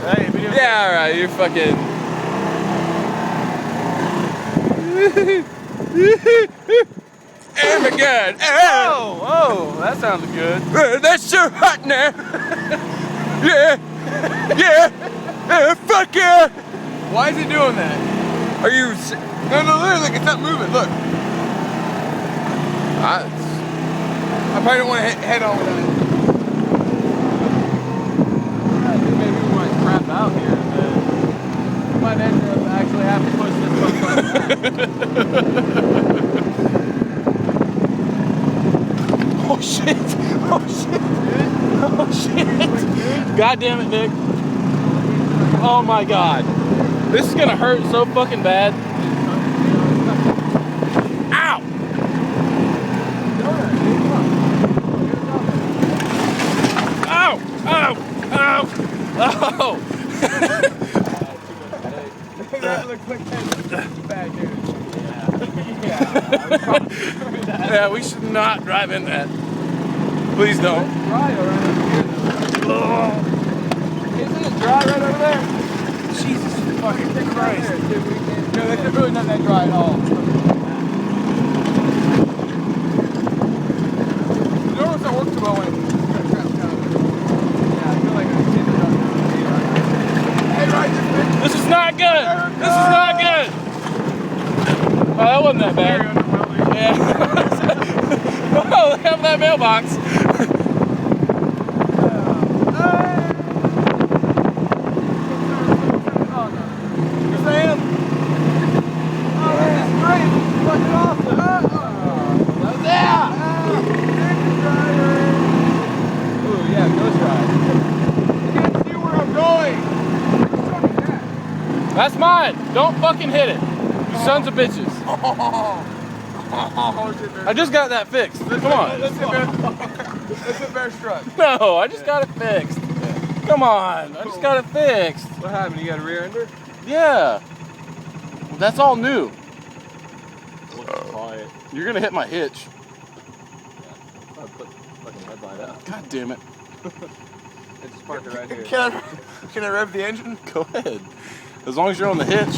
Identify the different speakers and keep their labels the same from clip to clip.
Speaker 1: Hey, video.
Speaker 2: Yeah, alright, you're fucking. Oh my god!
Speaker 1: Oh, whoa, that sounded good.
Speaker 2: That's sure hot now! Yeah! Yeah! Fuck yeah!
Speaker 1: Why is he doing that?
Speaker 2: Are you.
Speaker 1: No, look, it's not moving. Look.
Speaker 2: I
Speaker 1: probably don't want to head on with that. I think maybe we might crap out here, but we might actually have to push this motherfucker back.
Speaker 2: Oh shit! Oh shit! Oh shit! God damn it, Nick! Oh my god! This is gonna hurt so fucking bad. Ow! Ow! Ow! Ow! Oh!
Speaker 1: That looks like that's bad news.
Speaker 2: Yeah, we should not drive in that. Please don't.
Speaker 1: It's dry right over here, though. Isn't it dry right over there?
Speaker 2: Jesus fucking Christ.
Speaker 1: No, that's really not that dry at all. You know what's not work too well when it's trapped down there? Yeah, I feel like I've seen it up there. Hey, right,
Speaker 2: This is not good. This is not good. Oh, that wasn't that bad. Yeah. Oh, look at that mailbox. That's mine. Don't fucking hit it. You sons of bitches. I just got that fixed. Come on.
Speaker 1: That's a bear strut.
Speaker 2: No, I just got it fixed. Come on. I just got it fixed.
Speaker 1: What happened? You got a rear ender?
Speaker 2: Yeah. That's all new.
Speaker 1: Quiet.
Speaker 2: You're gonna hit my hitch.
Speaker 1: I'll put fucking headlight out.
Speaker 2: God damn it.
Speaker 1: It's just parked it right here.
Speaker 3: Can I rev the engine?
Speaker 2: Go ahead. As long as you're on the hitch.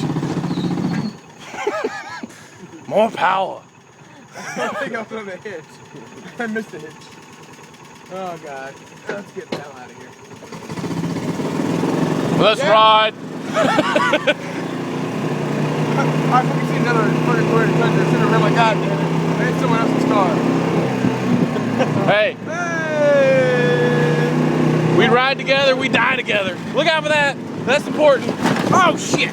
Speaker 2: More power.
Speaker 1: I think I was on the hitch. I missed the hitch. Oh god. Let's get the hell out of here.
Speaker 2: Let's ride.
Speaker 1: I fucking see another fucking Toyota Tundra sitting around like, god damn it. It's someone else's car.
Speaker 2: Hey.
Speaker 1: Hey!
Speaker 2: We ride together, we die together. Look out for that. That's important. Oh shit.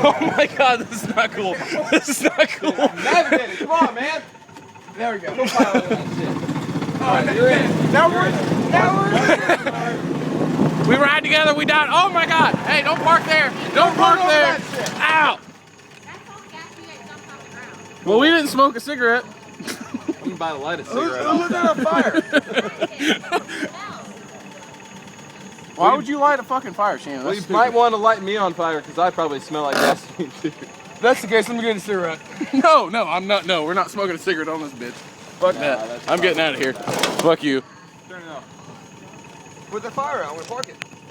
Speaker 2: Oh my god, this is not cool. This is not cool.
Speaker 1: Navigate it. Come on, man. There we go. Don't pile on that shit. Alright, you're in. Now we're
Speaker 2: We ride together, we die. Oh my god. Hey, don't park there. Don't park there. Ow.
Speaker 4: That's all the gas you guys dumped on the ground.
Speaker 2: Well, we didn't smoke a cigarette.
Speaker 1: I'm about to light a cigarette.
Speaker 3: Who lit that on fire?
Speaker 2: Why would you light a fucking fire, Shannon?
Speaker 1: Well,
Speaker 2: That's
Speaker 1: you might
Speaker 2: stupid.
Speaker 1: want to light me on fire because I probably smell like gasoline too.
Speaker 3: If that's the case, let me get a cigarette.
Speaker 2: No, I'm not. No, we're not smoking a cigarette on this bitch. Fuck that. I'm getting out of here. Fuck you.
Speaker 1: Turn it off. Put the fire out. We're parking.